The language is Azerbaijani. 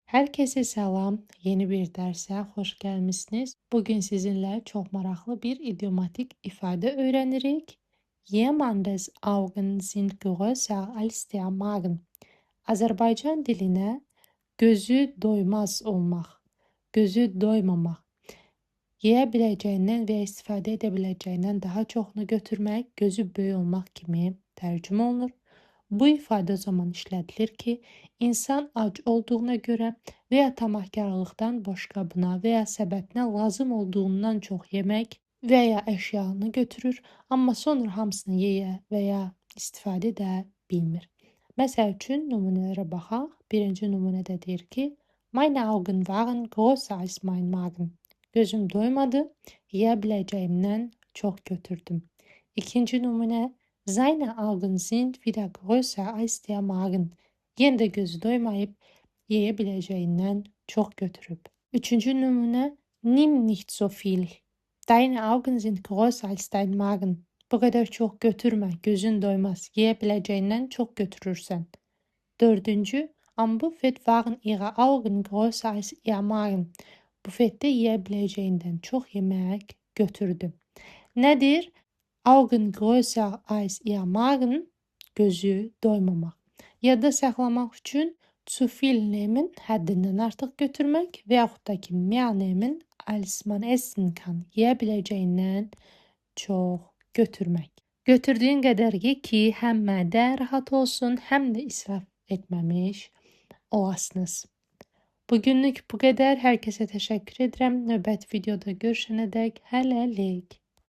Herkese selam. Yeni bir derse hoş gelmişsiniz. Bugün sizinle çok meraklı bir idiomatik ifade öğrenirik. Jemandes Augen sind größer als der Magen. Azerbaycan diline gözü doymaz olmak, gözü doymamak, yiyebileceğinden veya istifade edebileceğinden daha çoxunu götürmek, gözü böyük olmak kimi tərcümə olunur. Bu ifade o zaman işlədilir ki, insan ac olduğuna göre veya tamahkarlıktan boşqabına veya səbətinə lazım olduğundan çox yemək veya əşyanı götürür, amma sonra hamısını yeyə veya istifadə edə bilmir. Məsəl üçün nümunələrə baxaq. Birinci nümunədə deyir ki, Meine Augen waren größer als mein Magen. Gözüm doymadı, yiyebileceğimden çok götürdüm. İkinci numune, Seine Augen sind wieder größer als der Magen. Yine de gözü doymayıp yiyebileceğinden çok götürüp. Üçüncü numune, Nimm nicht so viel. Deine Augen sind größer als dein Magen. Bu kadar çok götürme, gözün doymaz. Yiyebileceğinden çok götürürsen. Dördüncü, am Buffet waren ihre Augen größer als ihr Magen. Bufette yiyebileceğinden çok yemek götürdü. Nedir? Augen größer als ihr Magen, gözü doymamaq. Yadda saxlamaq üçün zu viel nehmen, həddindən artıq götürmək və yaxud da ki, mehr nehmen, als man essen kann, yeyə çox götürmək. Götürdüyün qədər ye ki, həm mədə rahat olsun, həm də israf etməmiş olasınız. Bugünlük bu qədər. Herkese teşekkür ederim. Növbəti videoda görüşənədək hələlik.